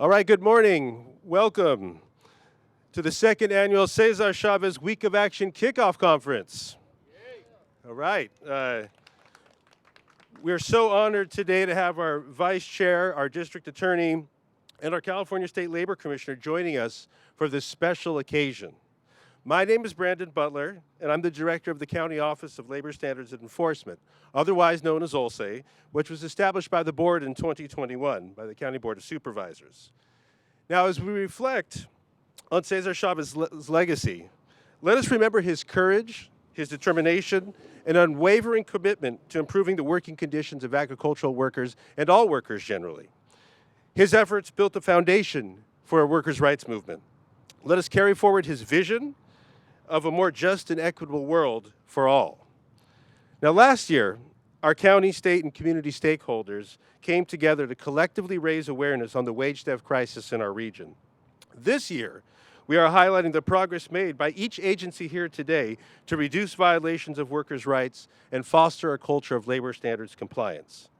All right, good morning. Welcome to the second annual Cesar Chavez Week of Action Kickoff Conference. All right. We're so honored today to have our Vice Chair, our District Attorney, and our California State Labor Commissioner joining us for this special occasion. My name is Brandon Butler, and I'm the Director of the County Office of Labor Standards and Enforcement, otherwise known as OLSE, which was established by the board in 2021 by the County Board of Supervisors. Now, as we reflect on Cesar Chavez's legacy, let us remember his courage, his determination, and unwavering commitment to improving the working conditions of agricultural workers and all workers generally. His efforts built the foundation for a workers' rights movement. Let us carry forward his vision of a more just and equitable world for all. Now, last year, our county, state, and community stakeholders came together to collectively raise awareness on the wage theft crisis in our region. This year, we are highlighting the progress made by each agency here today to reduce violations of workers' rights and foster a culture of labor standards compliance.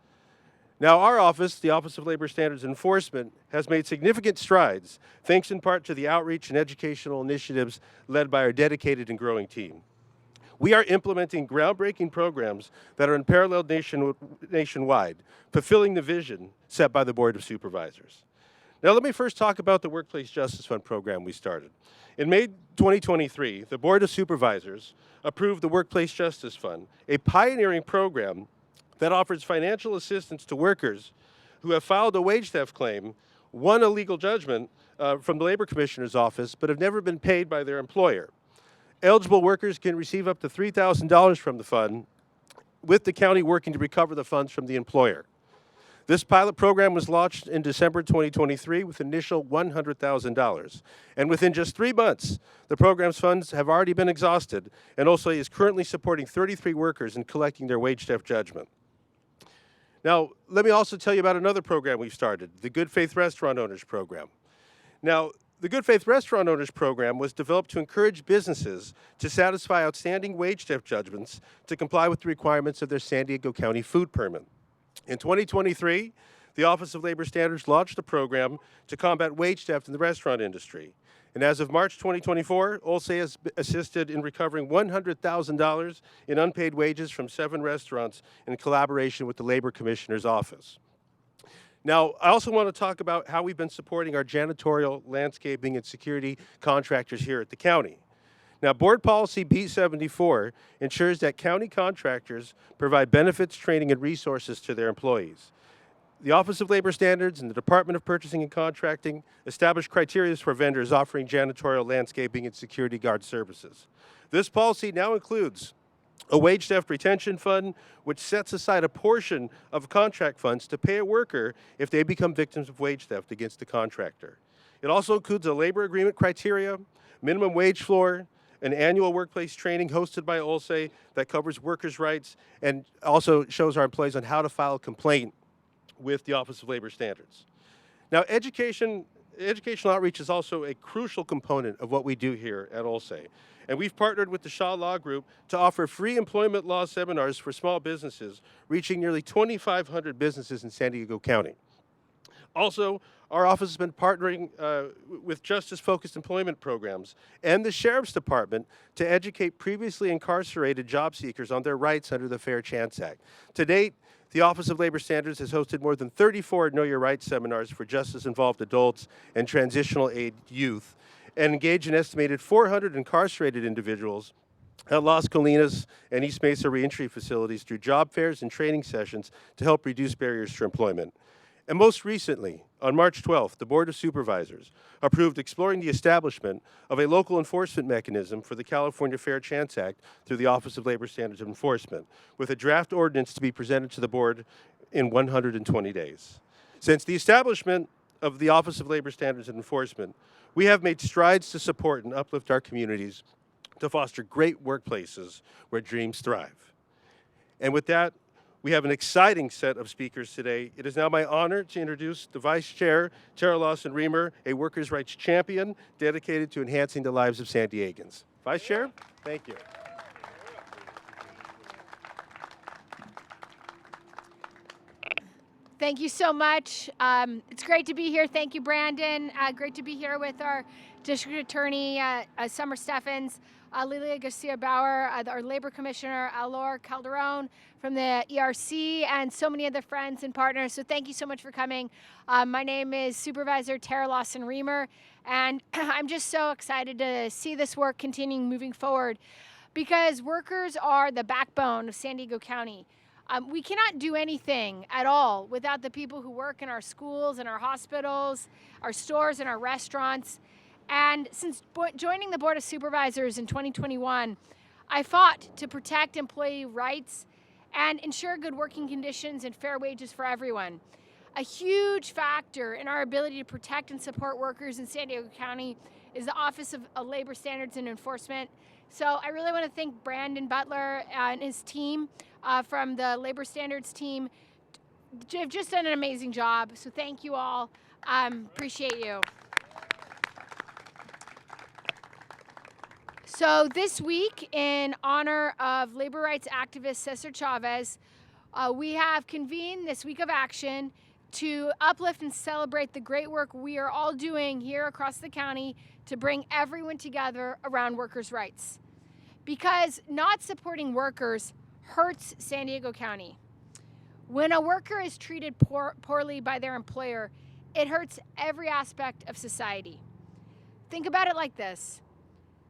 Now, our office, the Office of Labor Standards Enforcement, has made significant strides, thanks in part to the outreach and educational initiatives led by our dedicated and growing team. We are implementing groundbreaking programs that are unparalleled nationwide, fulfilling the vision set by the Board of Supervisors. Now, let me first talk about the Workplace Justice Fund program we started. In May 2023, the Board of Supervisors approved the Workplace Justice Fund, a pioneering program that offers financial assistance to workers who have filed a wage theft claim, won a legal judgment from the Labor Commissioner's office, but have never been paid by their employer. Eligible workers can receive up to $3,000 from the fund, with the county working to recover the funds from the employer. This pilot program was launched in December 2023 with initial $100,000. And within just 3 months, the program's funds have already been exhausted, and OLSE is currently supporting 33 workers in collecting their wage theft judgment. Now, let me also tell you about another program we've started, the Good Faith Restaurant Owners Program. Now, the Good Faith Restaurant Owners Program was developed to encourage businesses to satisfy outstanding wage theft judgments to comply with the requirements of their San Diego County food permit. In 2023, the Office of Labor Standards launched a program to combat wage theft in the restaurant industry. And as of March 2024, OLSE has assisted in recovering $100,000 in unpaid wages from 7 restaurants in collaboration with the Labor Commissioner's office. Now, I also want to talk about how we've been supporting our janitorial, landscaping, and security contractors here at the county. Now, Board Policy B74 ensures that county contractors provide benefits, training, and resources to their employees. The Office of Labor Standards and the Department of Purchasing and Contracting establish criteria for vendors offering janitorial, landscaping, and security guard services. This policy now includes a wage theft retention fund, which sets aside a portion of contract funds to pay a worker if they become victims of wage theft against the contractor. It also includes a labor agreement criteria, minimum wage floor, an annual workplace training hosted by OLSE that covers workers' rights and also shows our employees on how to file a complaint with the Office of Labor Standards. Now, educational outreach is also a crucial component of what we do here at OLSE. And we've partnered with the Shaw Law Group to offer free employment law seminars for small businesses, reaching nearly 2,500 businesses in San Diego County. Also, our office has been partnering with justice-focused employment programs and the Sheriff's Department to educate previously incarcerated job seekers on their rights under the Fair Chance Act. To date, the Office of Labor Standards has hosted more than 34 Know Your Rights seminars for justice-involved adults and transitional aid youth, and engaged an estimated 400 incarcerated individuals at Las Colinas and East Mesa reentry facilities through job fairs and training sessions to help reduce barriers to employment. And most recently, on March 12th, the Board of Supervisors approved exploring the establishment of a local enforcement mechanism for the California Fair Chance Act through the Office of Labor Standards and Enforcement, with a draft ordinance to be presented to the Board in 120 days. Since the establishment of the Office of Labor Standards and Enforcement, we have made strides to support and uplift our communities to foster great workplaces where dreams thrive. And with that, we have an exciting set of speakers today. It is now my honor to introduce the Vice Chair, Tara Lawson-Remer, a workers' rights champion dedicated to enhancing the lives of San Diegans. Vice Chair, thank you. Thank you so much. It's great to be here. Thank you, Brandon. Great to be here with our District Attorney, Summer Steffens, Lilia Garcia-Bauer, our Labor Commissioner, Alor Calderon from the ERC, and so many other friends and partners. So thank you so much for coming. My name is Supervisor Tara Lawson-Reamer, and I'm just so excited to see this work continuing moving forward because workers are the backbone of San Diego County. We cannot do anything at all without the people who work in our schools and our hospitals, our stores and our restaurants. And since joining the Board of Supervisors in 2021, I fought to protect employee rights and ensure good working conditions and fair wages for everyone. A huge factor in our ability to protect and support workers in San Diego County is the Office of Labor Standards and Enforcement. So I really want to thank Brandon Butler and his team from the Labor Standards team. They've just done an amazing job, so thank you all. Appreciate you. So this week, in honor of labor rights activist Cesar Chavez, we have convened this week of action to uplift and celebrate the great work we are all doing here across the county to bring everyone together around workers' rights. Because not supporting workers hurts San Diego County. When a worker is treated poorly by their employer, it hurts every aspect of society. Think about it like this.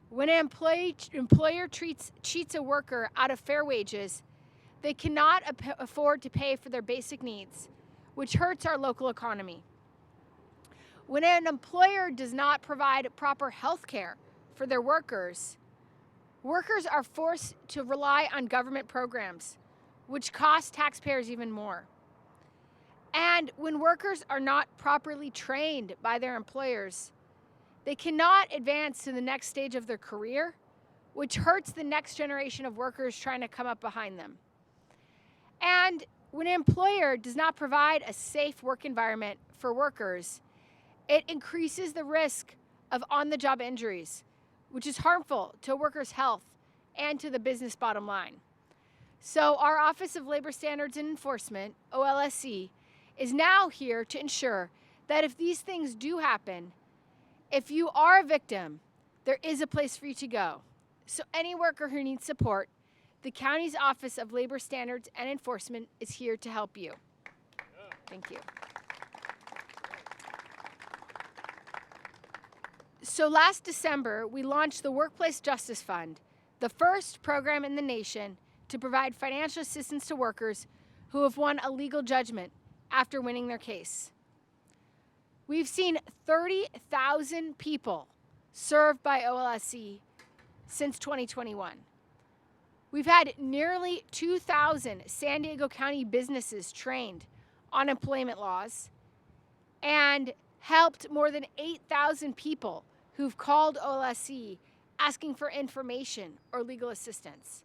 When an employer cheats a worker out of fair wages, they cannot afford to pay for their basic needs, which hurts our local economy. When an employer does not provide proper health care for their workers, workers are forced to rely on government programs, which cost taxpayers even more. And when workers are not properly trained by their employers, they cannot advance to the next stage of their career, which hurts the next generation of workers trying to come up behind them. And when an employer does not provide a safe work environment for workers, it increases the risk of on-the-job injuries, which is harmful to a worker's health and to the business bottom line. So our Office of Labor Standards and Enforcement, OLSE, is now here to ensure that if these things do happen, if you are a victim, there is a place for you to go. So any worker who needs support, the county's Office of Labor Standards and Enforcement is here to help you. Thank you. So last December, we launched the Workplace Justice Fund, the first program in the nation to provide financial assistance to workers who have won a legal judgment after winning their case. We've seen 30,000 people served by OLSE since 2021. We've had nearly 2,000 San Diego County businesses trained on employment laws and helped more than 8,000 people who've called OLSE asking for information or legal assistance.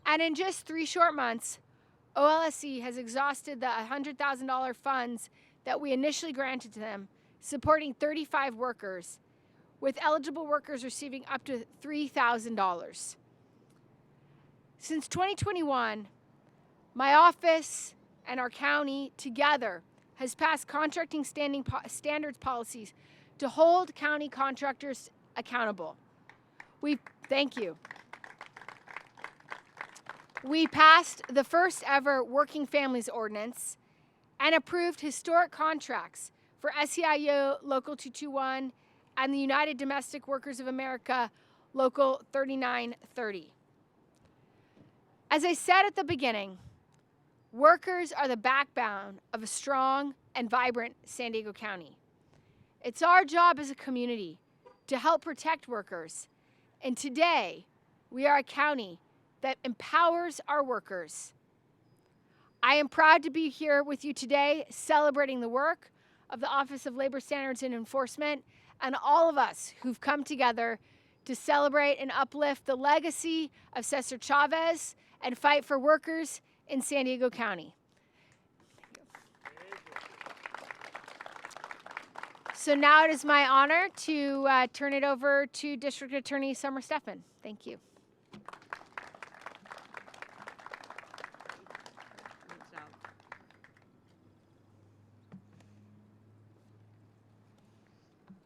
And in just 3 short months, OLSE has exhausted the $100,000 funds that we initially granted to them, supporting 35 workers, with eligible workers receiving up to $3,000. Since 2021, my office and our county together has passed contracting standards policies to hold county contractors accountable. Thank you. We passed the first ever Working Families Ordinance and approved historic contracts for SEIU Local 221 and the United Domestic Workers of America Local 3930. As I said at the beginning, workers are the backbone of a strong and vibrant San Diego County. It's our job as a community to help protect workers, and today we are a county that empowers our workers. I am proud to be here with you today celebrating the work of the Office of Labor Standards and Enforcement and all of us who've come together to celebrate and uplift the legacy of Cesar Chavez and fight for workers in San Diego County. So now it is my honor to turn it over to District Attorney Summer Steffens. Thank you.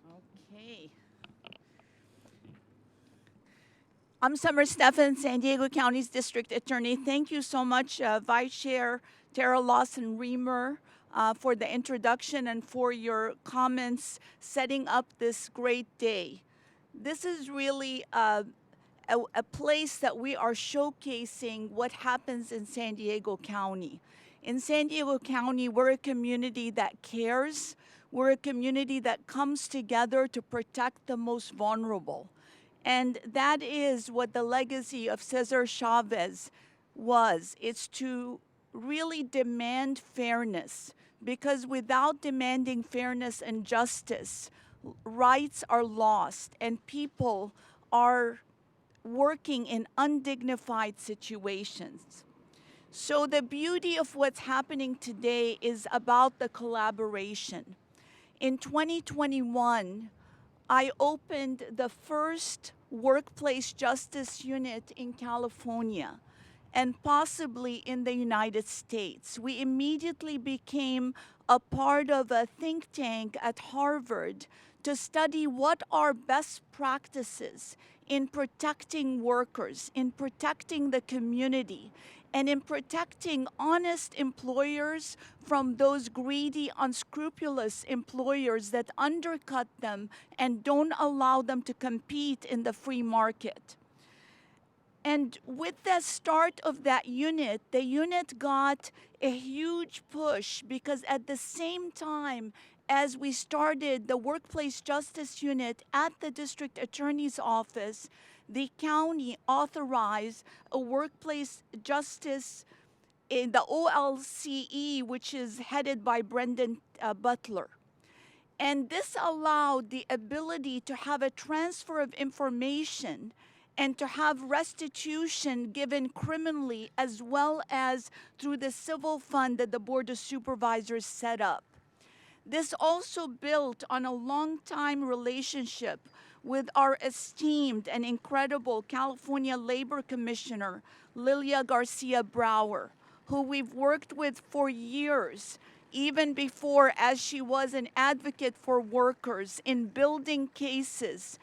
Okay. I'm Summer Steffen, San Diego County's District Attorney. Thank you so much, Vice Chair Tara Lawson-Remer, for the introduction and for your comments setting up this great day. This is really a place that we are showcasing what happens in San Diego County. In San Diego County, we're a community that cares. We're a community that comes together to protect the most vulnerable. And that is what the legacy of Cesar Chavez was. It's to really demand fairness, because without demanding fairness and justice, rights are lost and people are working in undignified situations. So the beauty of what's happening today is about the collaboration. In 2021, I opened the first workplace justice unit in California and possibly in the United States. We immediately became a part of a think tank at Harvard to study what are best practices in protecting workers, in protecting the community, and in protecting honest employers from those greedy, unscrupulous employers that undercut them and don't allow them to compete in the free market. And with the start of that unit, the unit got a huge push, because at the same time as we started the Workplace Justice Unit at the District Attorney's Office, the county authorized a workplace justice in the OLCE, which is headed by Brendan Butler. And this allowed the ability to have a transfer of information and to have restitution given criminally as well as through the civil fund that the Board of Supervisors set up. This also built on a long-time relationship with our esteemed and incredible California Labor Commissioner, Lilia Garcia Brower, who we've worked with for years, even before as she was an advocate for workers in building cases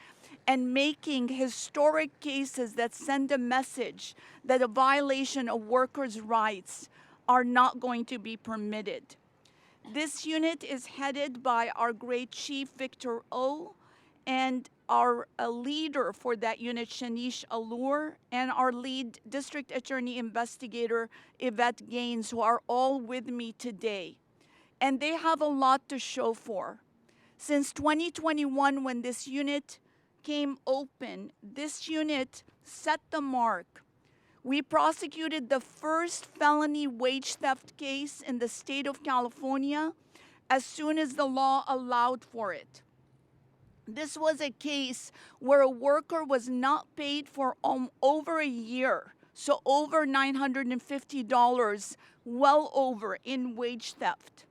and making historic cases that send a message that a violation of workers' rights are not going to be permitted. This unit is headed by our great chief, Victor O, and our leader for that unit, Shanish Allure, and our lead district attorney investigator, Yvette Gaines, who are all with me today. And they have a lot to show for. Since 2021, when this unit came open, this unit set the mark. We prosecuted the first felony wage theft case in the state of California as soon as the law allowed for it. This was a case where a worker was not paid for over a year, so over $950, well over in wage theft.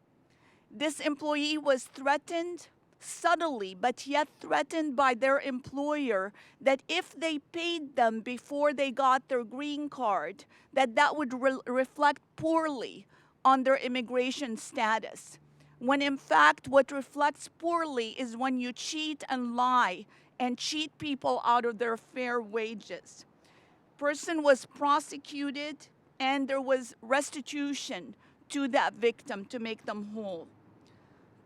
This employee was threatened subtly, but yet threatened by their employer that if they paid them before they got their green card, that would reflect poorly on their immigration status. When in fact, what reflects poorly is when you cheat and lie and cheat people out of their fair wages. Person was prosecuted and there was restitution to that victim to make them whole.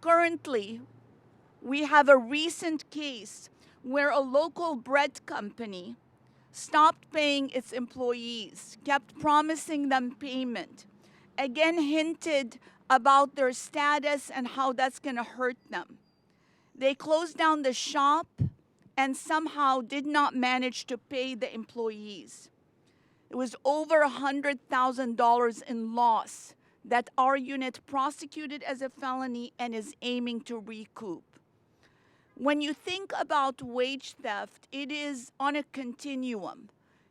Currently, we have a recent case where a local bread company stopped paying its employees, kept promising them payment, again hinted about their status and how that's going to hurt them. They closed down the shop and somehow did not manage to pay the employees. It was over $100,000 in loss that our unit prosecuted as a felony and is aiming to recoup. When you think about wage theft, it is on a continuum.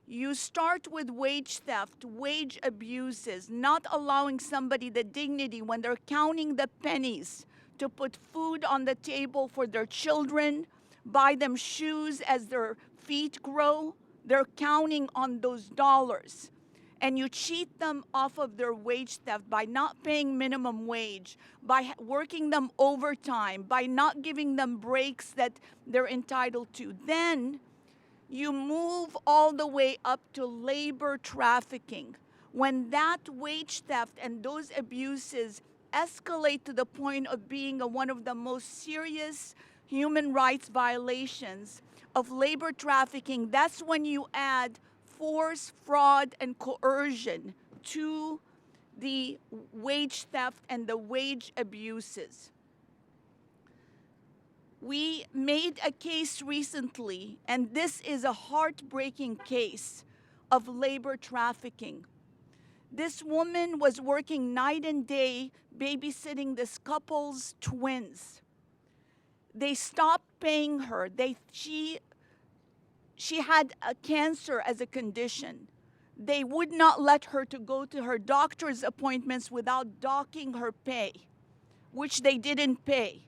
You start with wage theft, wage abuses, not allowing somebody the dignity when they're counting the pennies to put food on the table for their children, buy them shoes as their feet grow. They're counting on those dollars. and you cheat them off of their wage theft by not paying minimum wage, by working them overtime, by not giving them breaks that they're entitled to, then you move all the way up to labor trafficking. When that wage theft and those abuses escalate to the point of being one of the most serious human rights violations of labor trafficking, that's when you add force, fraud, and coercion to the wage theft and the wage abuses. We made a case recently, and this is a heartbreaking case of labor trafficking. This woman was working night and day babysitting this couple's twins. They stopped paying her. She had a cancer as a condition. They would not let her to go to her doctor's appointments without docking her pay, which they didn't pay.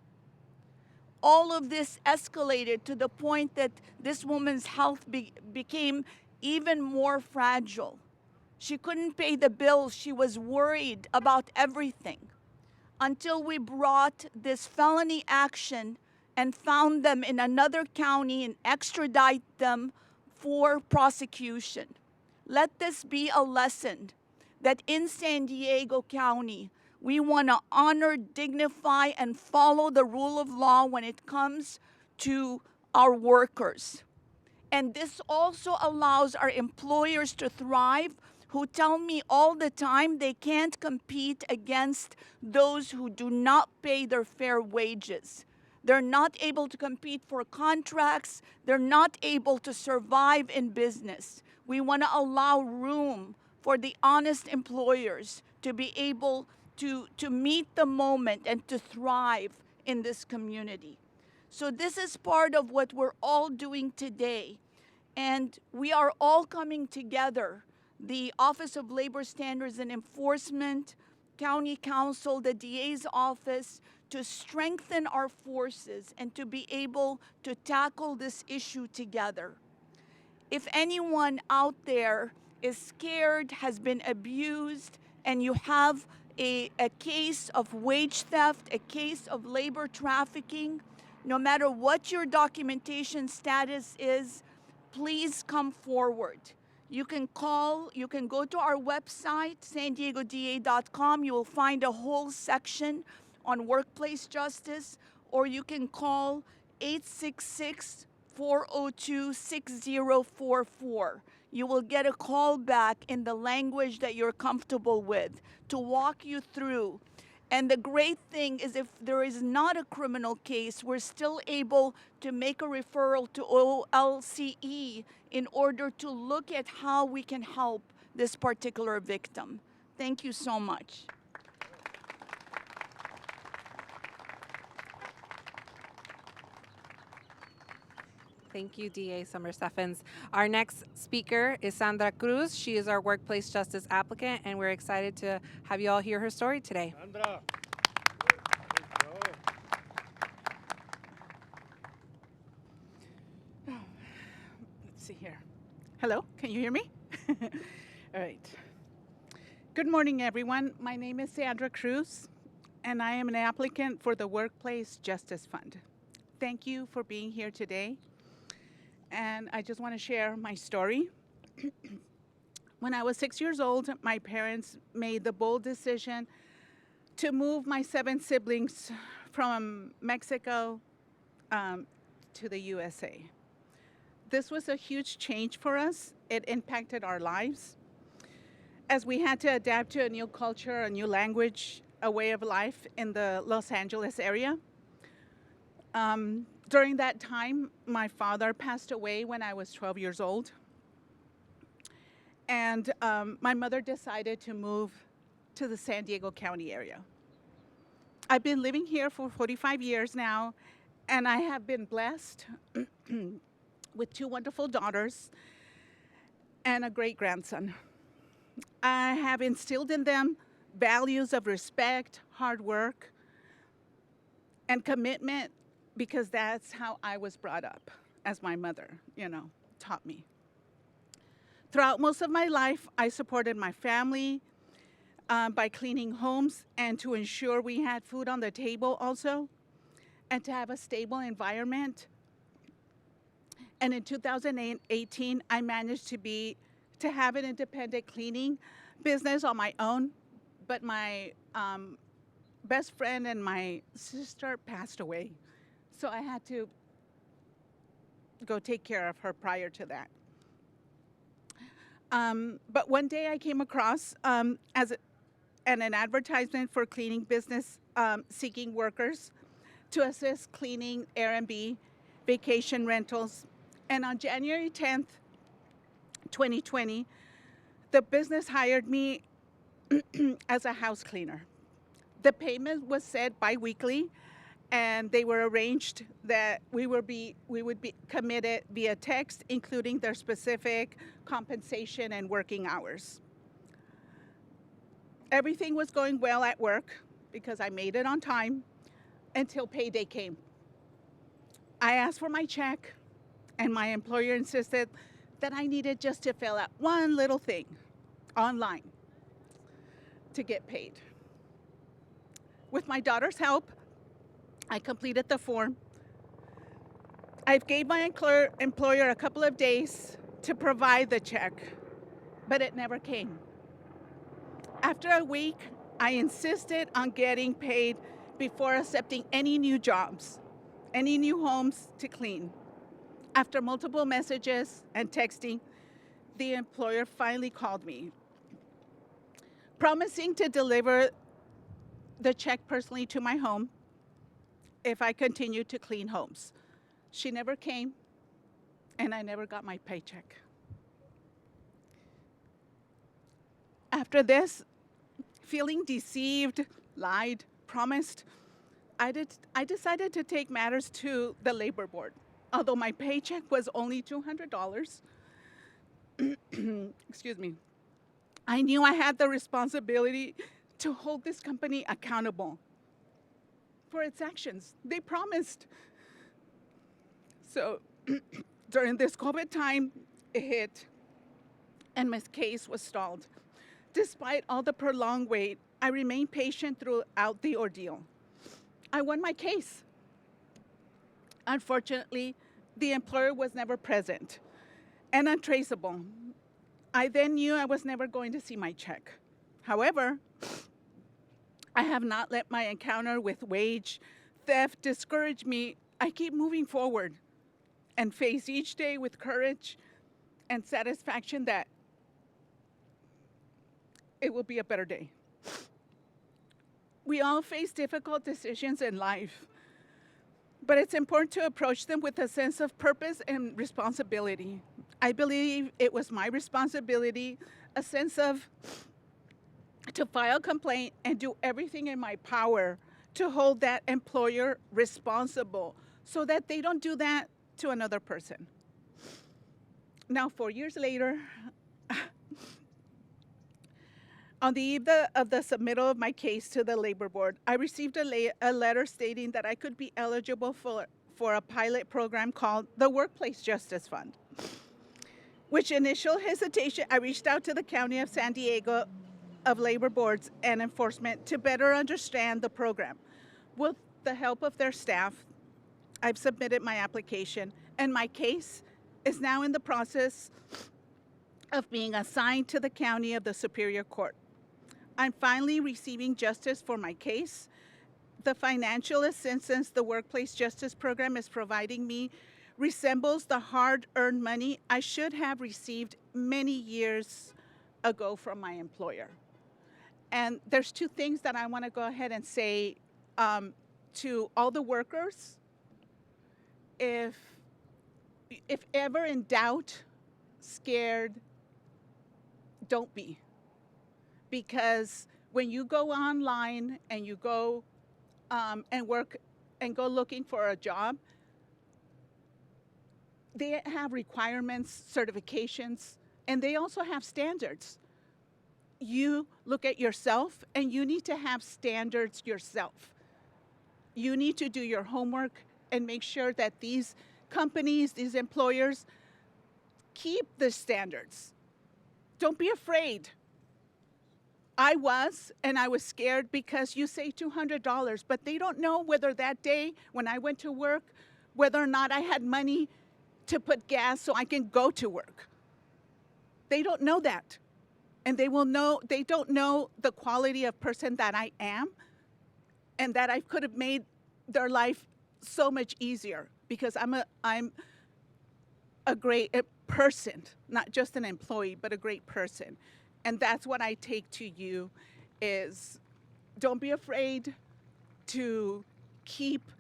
All of this escalated to the point that this woman's health became even more fragile. She couldn't pay the bills. She was worried about everything until we brought this felony action and found them in another county and extradite them for prosecution. Let this be a lesson that in San Diego County, we want to honor, dignify, and follow the rule of law when it comes to our workers. And this also allows our employers to thrive, who tell me all the time they can't compete against those who do not pay their fair wages. They're not able to compete for contracts. They're not able to survive in business. We want to allow room for the honest employers to be able to meet the moment and to thrive in this community. So this is part of what we're all doing today. And we are all coming together, the Office of Labor Standards and Enforcement, County Council, the DA's office, to strengthen our forces and to be able to tackle this issue together. If anyone out there is scared, has been abused, and you have a case of wage theft, a case of labor trafficking, no matter what your documentation status is, please come forward. You can call, you can go to our website, sandiegoda.com. You will find a whole section on workplace justice, or you can call 866-402-6044. You will get a call back in the language that you're comfortable with to walk you through. And the great thing is, if there is not a criminal case, we're still able to make a referral to OLCE in order to look at how we can help this particular victim. Thank you so much. Thank you, DA Summer Steffens. Our next speaker is Sandra Cruz. She is our workplace justice applicant, and we're excited to have you all hear her story today. Sandra. Let's see here. Hello, can you hear me? All right. Good morning, everyone. My name is Sandra Cruz, and I am an applicant for the Workplace Justice Fund. Thank you for being here today. And I just want to share my story. When I was 6 years old, my parents made the bold decision to move my 7 siblings from Mexico to the USA. This was a huge change for us. It impacted our lives, as we had to adapt to a new culture, a new language, a way of life in the Los Angeles area. During that time, my father passed away when I was 12 years old. And my mother decided to move to the San Diego County area. I've been living here for 45 years now, and I have been blessed with 2 wonderful daughters and a great grandson. I have instilled in them values of respect, hard work, and commitment, because that's how I was brought up, as my mother, taught me. Throughout most of my life, I supported my family by cleaning homes and to ensure we had food on the table also, and to have a stable environment. And in 2018, I managed to have an independent cleaning business on my own, but my best friend and my sister passed away. So I had to go take care of her prior to that. But one day I came across an advertisement for cleaning business seeking workers to assist cleaning Airbnb, vacation rentals. And on January 10th, 2020, the business hired me as a house cleaner. The payment was set biweekly, and they were arranged that we would be committed via text, including their specific compensation and working hours. Everything was going well at work because I made it on time until payday came. I asked for my check, and my employer insisted that I needed just to fill out one little thing online to get paid. With my daughter's help, I completed the form. I gave my employer a couple of days to provide the check, but it never came. After a week, I insisted on getting paid before accepting any new jobs, any new homes to clean. After multiple messages and texting, the employer finally called me, promising to deliver the check personally to my home if I continued to clean homes. She never came, and I never got my paycheck. After this, feeling deceived, lied, promised, I decided to take matters to the labor board. Although my paycheck was only $200, excuse me, I knew I had the responsibility to hold this company accountable for its actions. They promised. So during this COVID time, it hit, and my case was stalled. Despite all the prolonged wait, I remained patient throughout the ordeal. I won my case. Unfortunately, the employer was never present and untraceable. I then knew I was never going to see my check. However, I have not let my encounter with wage theft discourage me. I keep moving forward and face each day with courage and satisfaction that it will be a better day. We all face difficult decisions in life, but it's important to approach them with a sense of purpose and responsibility. I believe it was my responsibility, a sense of to file a complaint and do everything in my power to hold that employer responsible so that they don't do that to another person. Now, 4 years later, on the eve of the submittal of my case to the labor board, I received a letter stating that I could be eligible for a pilot program called the Workplace Justice Fund. Which initial hesitation, I reached out to the County of San Diego of Labor Boards and Enforcement to better understand the program. With the help of their staff, I've submitted my application, and my case is now in the process of being assigned to the County of the Superior Court. I'm finally receiving justice for my case. The financial assistance the Workplace Justice Program is providing me resembles the hard-earned money I should have received many years ago from my employer. And there's two things that I want to go ahead and say to all the workers. If ever in doubt, scared, don't be. Because when you go online and you go and work and go looking for a job, they have requirements, certifications, and they also have standards. You look at yourself and you need to have standards yourself. You need to do your homework and make sure that these companies, these employers, keep the standards. Don't be afraid. I was scared because you say $200, but they don't know whether that day when I went to work, whether or not I had money to put gas so I can go to work. They don't know that. And they don't know the quality of person that I am, and that I could have made their life so much easier because I'm a great person, not just an employee, but a great person. And that's what I take to you is don't be afraid to keep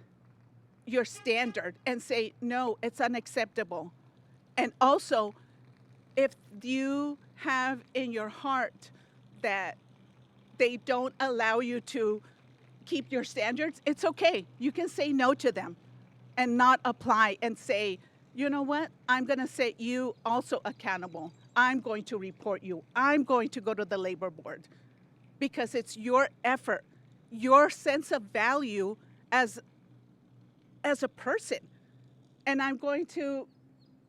your standard and say, no, it's unacceptable. And also, if you have in your heart that they don't allow you to keep your standards, it's okay. You can say no to them and not apply and say, you know what? I'm going to set you also accountable. I'm going to report you. I'm going to go to the labor board because it's your effort, your sense of value as a person. And I'm going to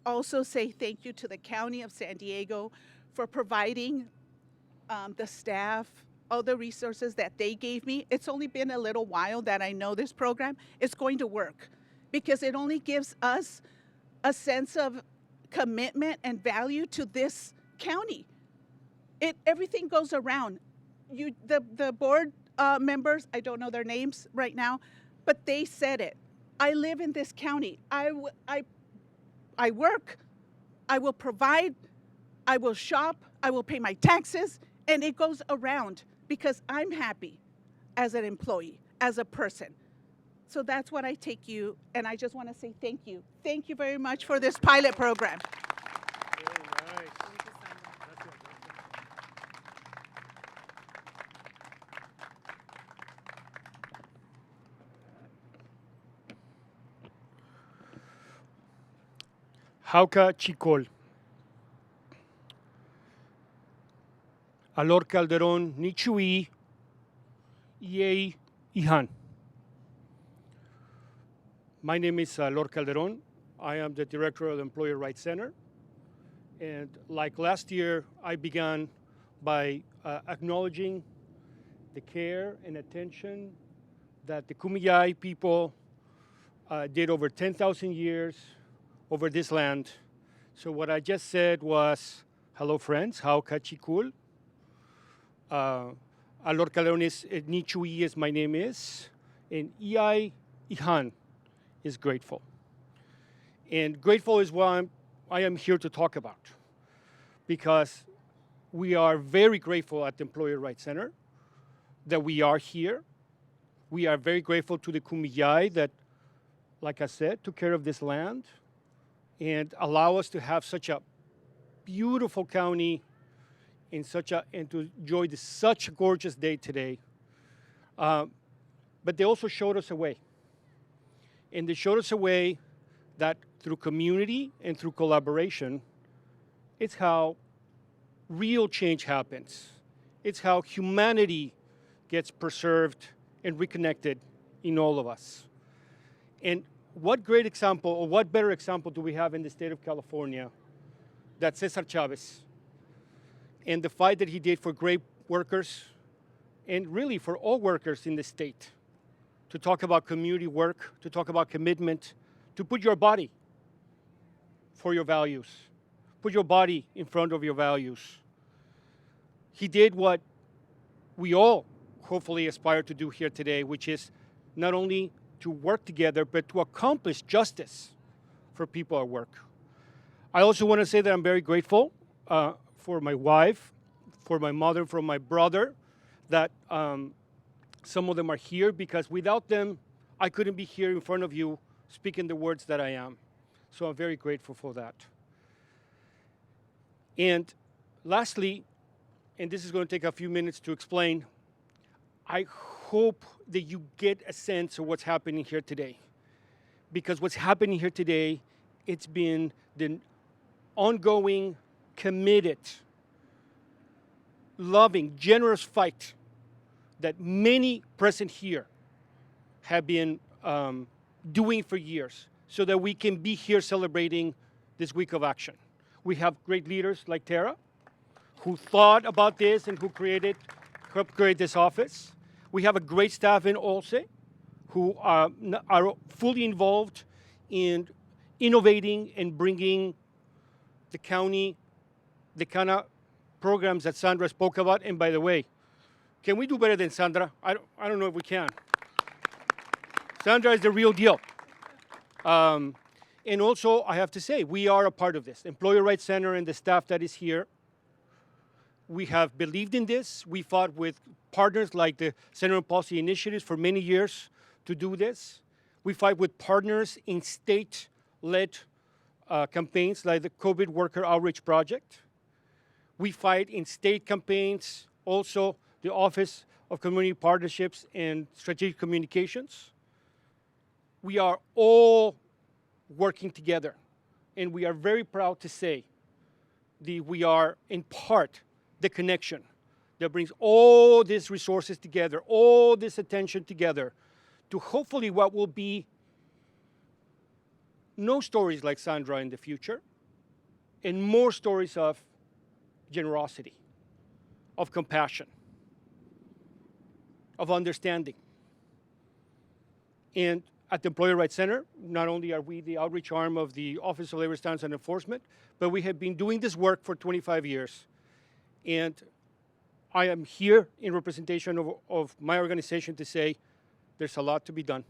also say thank you to the County of San Diego for providing the staff, all the resources that they gave me. It's only been a little while that I know this program. It's going to work because it only gives us a sense of commitment and value to this county. Everything goes around. The board members, I don't know their names right now, but they said it. I live in this county. I work, I will provide, I will shop, I will pay my taxes, and it goes around because I'm happy as an employee, as a person. So that's what I take you, and I just want to say thank you. Thank you very much for this pilot program. Very nice. Hauka Chicol. Alor Calderon Nichui Yei Ihan. My name is Lord Calderon. I am the director of the Employer Rights Center. And like last year, I began by acknowledging the care and attention that the Kumeyaay people did over 10,000 years over this land. So what I just said was, hello friends, how kachikul. Alor Calderon is, Nichui is my name is, and Iai Ihan is grateful. And grateful is what I am here to talk about, because we are very grateful at the Employer Rights Center that we are here. We are very grateful to the Kumeyaay that, like I said, took care of this land and allow us to have such a beautiful county and to enjoy such a gorgeous day today. But they also showed us a way. And they showed us a way that through community and through collaboration, it's how real change happens. It's how humanity gets preserved and reconnected in all of us. And what great example, or what better example do we have in the state of California than Cesar Chavez and the fight that he did for great workers and really for all workers in the state, to talk about community work, to talk about commitment, to put your body for your values, put your body in front of your values. He did what we all hopefully aspire to do here today, which is not only to work together, but to accomplish justice for people at work. I also want to say that I'm very grateful for my wife, for my mother, for my brother, that some of them are here, because without them, I couldn't be here in front of you speaking the words that I am. So I'm very grateful for that. And lastly, and this is going to take a few minutes to explain, I hope that you get a sense of what's happening here today. Because what's happening here today, it's been the ongoing, committed, loving, generous fight that many present here have been doing for years, so that we can be here celebrating this week of action. We have great leaders like Tara, who thought about this and who helped create this office. We have a great staff in Olse who are fully involved in innovating and bringing the county the kind of programs that Sandra spoke about. And by the way, can we do better than Sandra? I don't know if we can. Sandra is the real deal. And also, I have to say, we are a part of this. Employer Rights Center and the staff that is here, we have believed in this. We fought with partners like the Center on Policy Initiatives for many years to do this. We fight with partners in state-led campaigns like the COVID Worker Outreach Project. We fight in state campaigns, also the Office of Community Partnerships and Strategic Communications. We are all working together, and we are very proud to say that we are, in part, the connection that brings all these resources together, all this attention together, to hopefully what will be no stories like Sandra in the future, and more stories of generosity, of compassion, of understanding. And at the Employer Rights Center, not only are we the outreach arm of the Office of Labor Standards and Enforcement, but we have been doing this work for 25 years. And I am here in representation of my organization to say there's a lot to be done.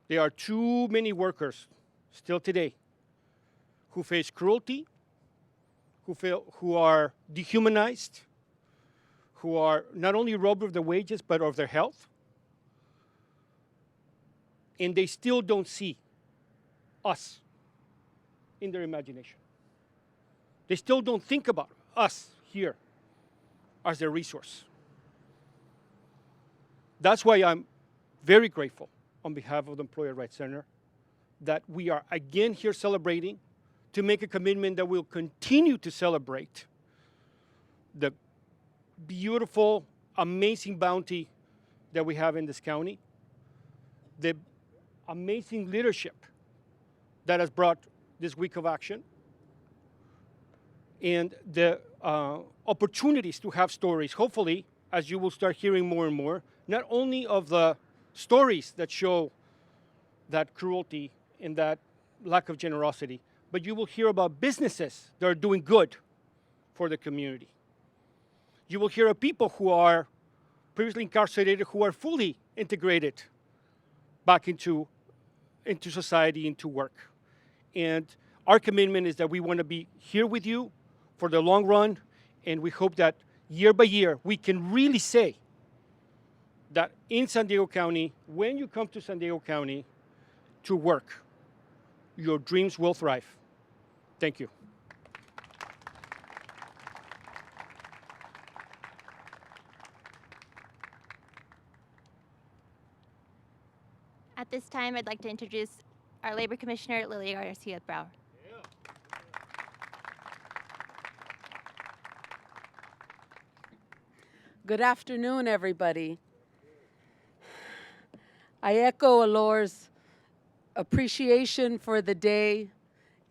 There are too many workers still today who face cruelty, who are dehumanized, who are not only robbed of their wages, but of their health. And they still don't see us in their imagination. They still don't think about us here as their resource. That's why I'm very grateful on behalf of the Employer Rights Center that we are again here celebrating, to make a commitment that we'll continue to celebrate the beautiful, amazing bounty that we have in this county, the amazing leadership that has brought this week of action, and the opportunities to have stories, hopefully, as you will start hearing more and more, not only of the stories that show that cruelty and that lack of generosity, but you will hear about businesses that are doing good for the community. You will hear of people who are previously incarcerated who are fully integrated back into society, into work. And our commitment is that we want to be here with you for the long run, and we hope that year by year we can really say that in San Diego County, when you come to San Diego County to work, your dreams will thrive. Thank you. At this time, I'd like to introduce our Labor Commissioner, Lilia Garcia-Brower. Good afternoon, everybody. I echo Alor's appreciation for the day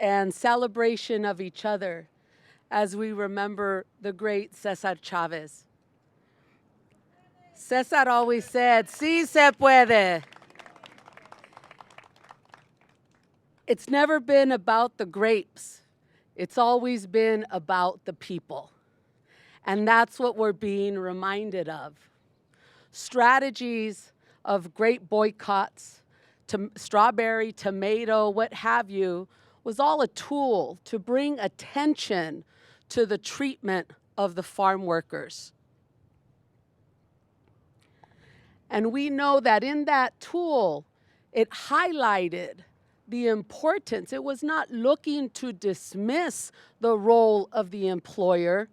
and celebration of each other as we remember the great Cesar Chavez. Cesar always said, "Sí se puede." It's never been about the grapes. It's always been about the people. And that's what we're being reminded of. Strategies of grape boycotts, strawberry, tomato, what have you, was all a tool to bring attention to the treatment of the farm workers. And we know that in that tool, it highlighted the importance. It was not looking to dismiss the role of the employer.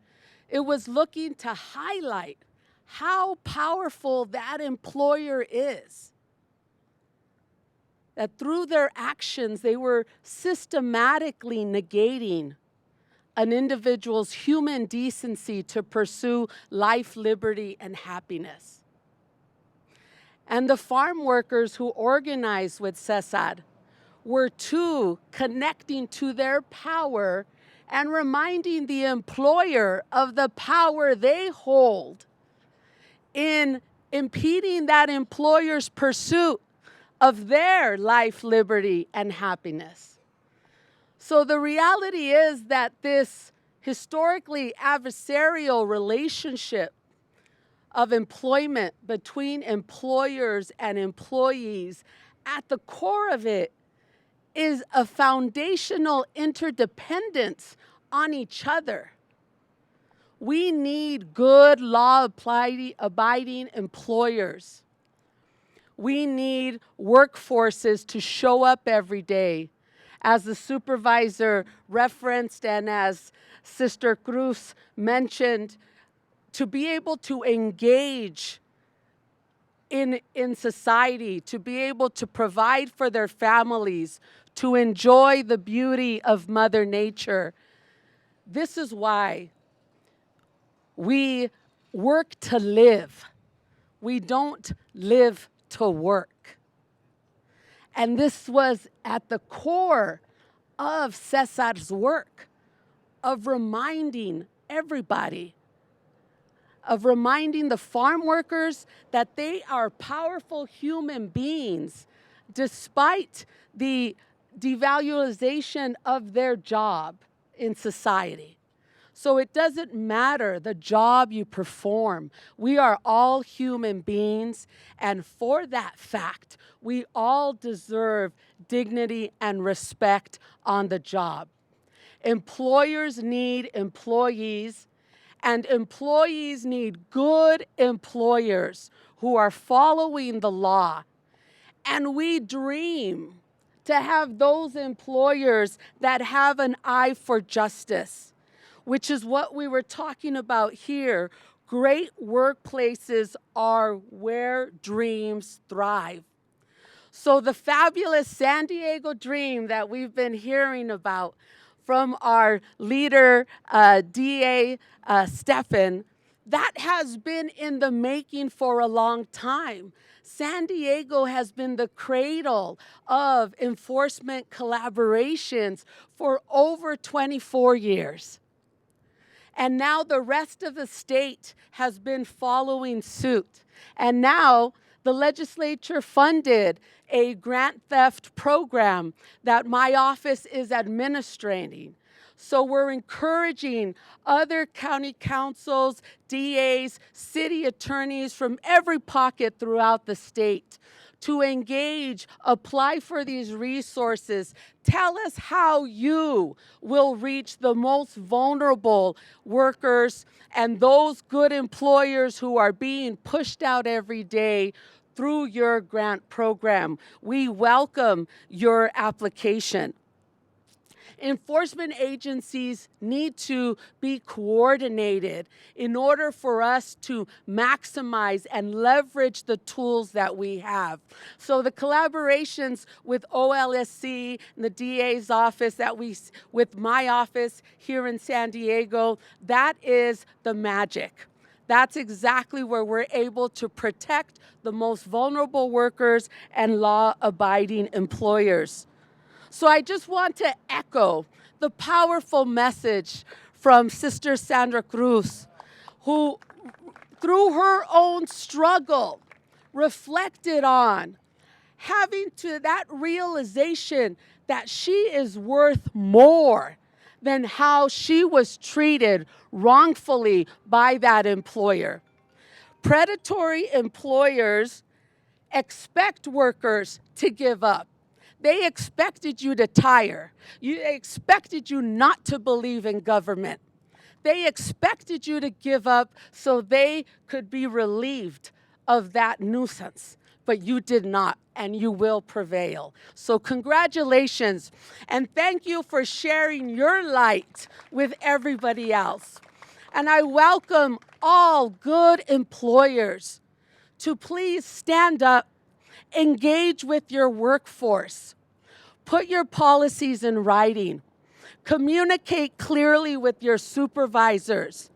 It was looking to highlight how powerful that employer is. That through their actions, they were systematically negating an individual's human decency to pursue life, liberty, and happiness. And the farm workers who organized with Cesar were too connecting to their power and reminding the employer of the power they hold in impeding that employer's pursuit of their life, liberty, and happiness. So the reality is that this historically adversarial relationship of employment between employers and employees, at the core of it is a foundational interdependence on each other. We need good law-abiding employers. We need workforces to show up every day. As the supervisor referenced and as Sister Cruz mentioned, to be able to engage in society, to be able to provide for their families, to enjoy the beauty of Mother Nature. This is why we work to live. We don't live to work. And this was at the core of Cesar's work, of reminding everybody, of reminding the farm workers that they are powerful human beings despite the devaluation of their job in society. So it doesn't matter the job you perform. We are all human beings, and for that fact, we all deserve dignity and respect on the job. Employers need employees, and employees need good employers who are following the law. And we dream to have those employers that have an eye for justice, which is what we were talking about here. Great workplaces are where dreams thrive. So the fabulous San Diego dream that we've been hearing about from our leader, DA Stefan, that has been in the making for a long time. San Diego has been the cradle of enforcement collaborations for over 24 years. And now the rest of the state has been following suit. And now the legislature funded a grant theft program that my office is administrating. So we're encouraging other county councils, DAs, city attorneys from every pocket throughout the state to engage, apply for these resources. Tell us how you will reach the most vulnerable workers and those good employers who are being pushed out every day through your grant program. We welcome your application. Enforcement agencies need to be coordinated in order for us to maximize and leverage the tools that we have. So the collaborations with OLSC and the DA's office with my office here in San Diego, that is the magic. That's exactly where we're able to protect the most vulnerable workers and law-abiding employers. So I just want to echo the powerful message from Sister Sandra Cruz, who, through her own struggle, reflected on having to that realization that she is worth more than how she was treated wrongfully by that employer. Predatory employers expect workers to give up. They expected you to tire. They expected you not to believe in government. They expected you to give up so they could be relieved of that nuisance. But you did not, and you will prevail. So congratulations, and thank you for sharing your light with everybody else. And I welcome all good employers to please stand up, engage with your workforce, put your policies in writing, communicate clearly with your supervisors,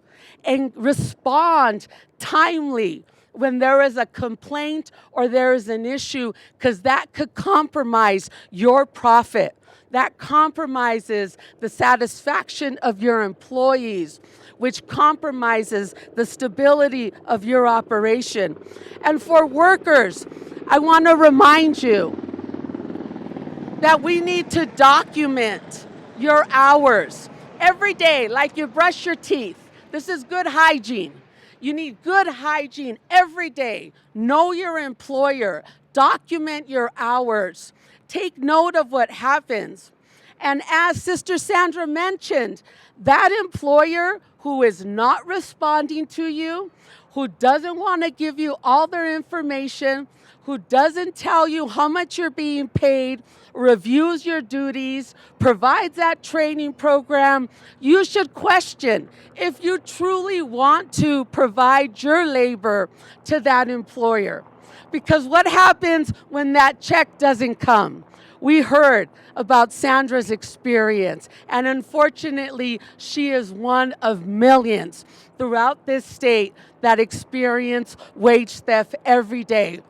and respond timely when there is a complaint or there is an issue, because that could compromise your profit. that compromises the satisfaction of your employees, which compromises the stability of your operation. And for workers, I want to remind you that we need to document your hours every day, like you brush your teeth. This is good hygiene. You need good hygiene every day. Know your employer. Document your hours. Take note of what happens. And as Sister Sandra mentioned, that employer who is not responding to you, who doesn't want to give you all their information, who doesn't tell you how much you're being paid, reviews your duties, provides that training program, you should question if you truly want to provide your labor to that employer. Because what happens when that check doesn't come? We heard about Sandra's experience, and unfortunately, she is one of millions throughout this state that experience wage theft every day.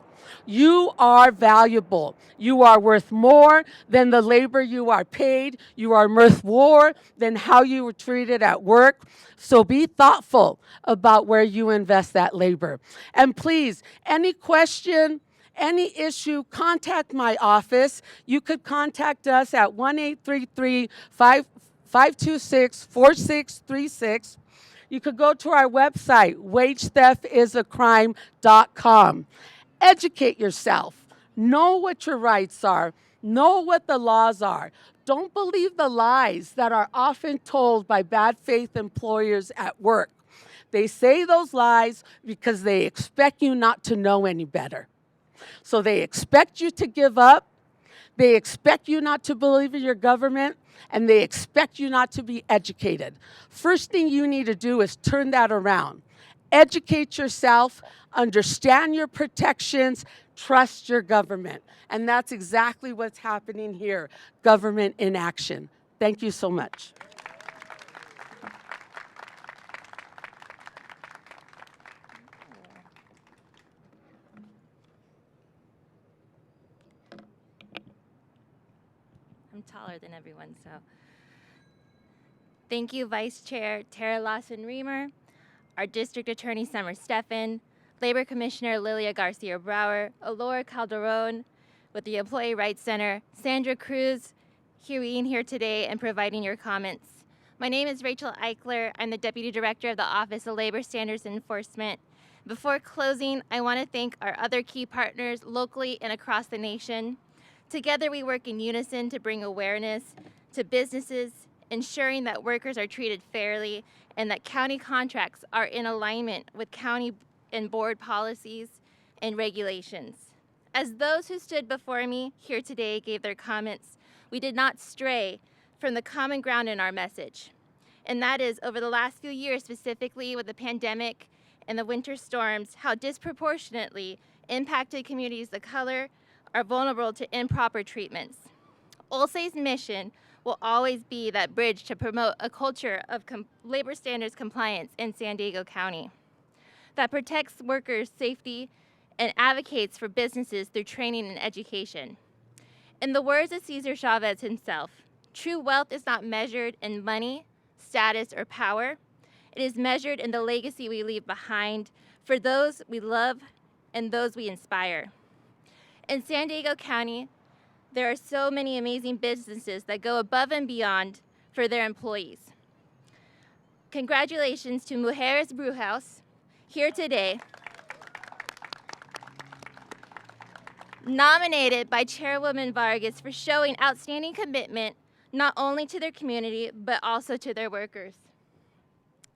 You are valuable. You are worth more than the labor you are paid. You are worth more than how you were treated at work. So be thoughtful about where you invest that labor. And please, any question, any issue, contact my office. You could contact us at 1-833-526-4636. You could go to our website, wagetheftisacrime.com. Educate yourself. Know what your rights are. Know what the laws are. Don't believe the lies that are often told by bad faith employers at work. They say those lies because they expect you not to know any better. So they expect you to give up. They expect you not to believe in your government, and they expect you not to be educated. First thing you need to do is turn that around. Educate yourself, understand your protections, trust your government. And that's exactly what's happening here, government in action. Thank you so much. I'm taller than everyone, so. Thank you, Vice Chair Tara Lawson-Remer, our District Attorney Summer Stephan, Labor Commissioner Lilia Garcia-Brower, Alora Calderon with the Employee Rights Center, Sandra Cruz, being here today and providing your comments. My name is Rachel Eichler. I'm the Deputy Director of the Office of Labor Standards Enforcement. Before closing, I want to thank our other key partners locally and across the nation. Together, we work in unison to bring awareness to businesses, ensuring that workers are treated fairly and that county contracts are in alignment with county and board policies and regulations. As those who stood before me here today gave their comments, we did not stray from the common ground in our message. And that is, over the last few years, specifically with the pandemic and the winter storms, how disproportionately impacted communities of color are vulnerable to improper treatments. OLCE's mission will always be that bridge to promote a culture of labor standards compliance in San Diego County that protects workers' safety and advocates for businesses through training and education. In the words of Cesar Chavez himself, true wealth is not measured in money, status, or power. It is measured in the legacy we leave behind for those we love and those we inspire. In San Diego County, there are so many amazing businesses that go above and beyond for their employees. Congratulations to Mujeres Brewhouse, here today, nominated by Chairwoman Vargas for showing outstanding commitment not only to their community, but also to their workers.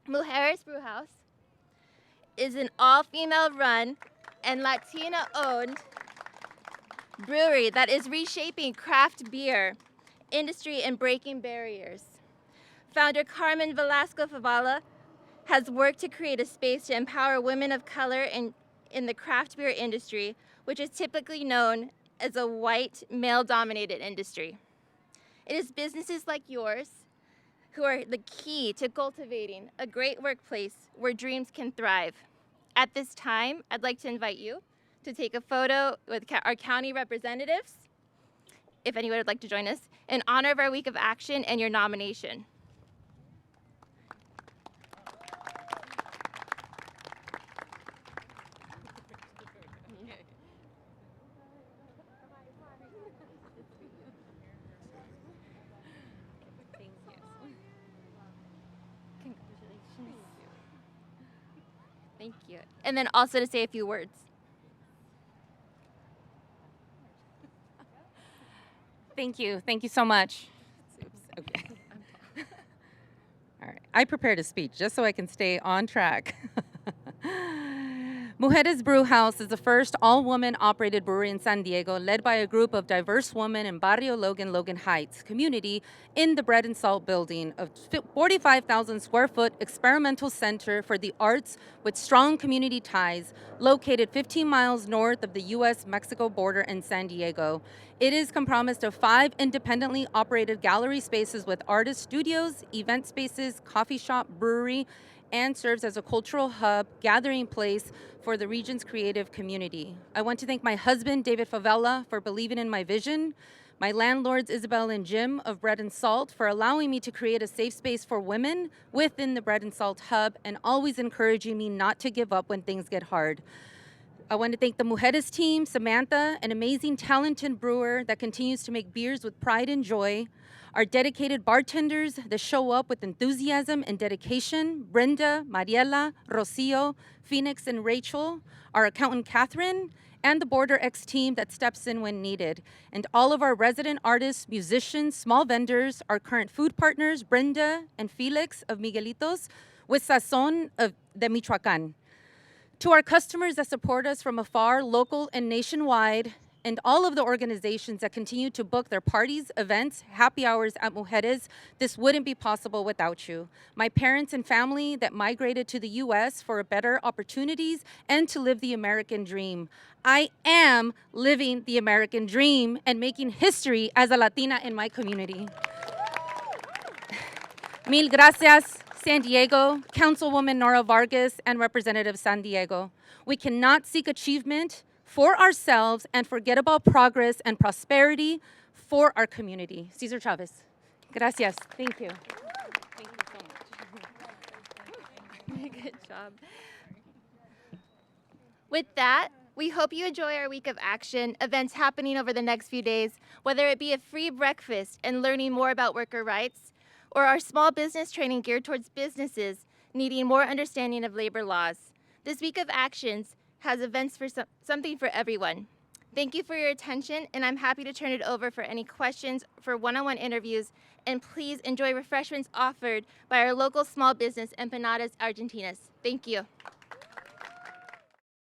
Mujeres Brewhouse is an all-female run and Latina-owned brewery that is reshaping craft beer industry and breaking barriers. Founder Carmen Velasco Favala has worked to create a space to empower women of color in the craft beer industry, which is typically known as a white, male-dominated industry. It is businesses like yours who are the key to cultivating a great workplace where dreams can thrive. At this time, I'd like to invite you to take a photo with our county representatives if anyone would like to join us, in honor of our week of action and your nomination. Thank you. And then also to say a few words. Thank you. Thank you so much. Oops. Okay. All right. I prepared a speech just so I can stay on track. Mujeres Brew House is the first all-woman operated brewery in San Diego, led by a group of diverse women in Barrio Logan, Logan Heights community in the Bread and Salt building, a 45,000 square foot experimental center for the arts with strong community ties, located 15 miles north of the U.S.-Mexico border in San Diego. It is comprised of 5 independently operated gallery spaces with artist studios, event spaces, coffee shop, brewery, and serves as a cultural hub, gathering place for the region's creative community. I want to thank my husband, David Favela, for believing in my vision, my landlords, Isabel and Jim of Bread and Salt, for allowing me to create a safe space for women within the Bread and Salt hub and always encouraging me not to give up when things get hard. I want to thank the Mujeres team, Samantha, an amazing, talented brewer that continues to make beers with pride and joy. Our dedicated bartenders that show up with enthusiasm and dedication, Brenda, Mariela, Rocio, Phoenix, and Rachel. Our accountant, Catherine, and the Border X team that steps in when needed. And all of our resident artists, musicians, small vendors, our current food partners, Brenda and Felix of Miguelitos, with Sazon de Michoacán. To our customers that support us from afar, local and nationwide, and all of the organizations that continue to book their parties, events, happy hours at Mujeres, this wouldn't be possible without you. My parents and family that migrated to the U.S. for better opportunities and to live the American dream. I am living the American dream and making history as a Latina in my community. Mil gracias, San Diego, Councilwoman Nora Vargas, and Representative San Diego. We cannot seek achievement for ourselves and forget about progress and prosperity for our community. Cesar Chavez. Gracias. Thank you. Thank you so much. Good job. With that, we hope you enjoy our week of action, events happening over the next few days, whether it be a free breakfast and learning more about worker rights, or our small business training geared towards businesses needing more understanding of labor laws. This week of actions has events for something for everyone. Thank you for your attention, and I'm happy to turn it over for any questions for one-on-one interviews, and please enjoy refreshments offered by our local small business, Empanadas Argentinas. Thank you.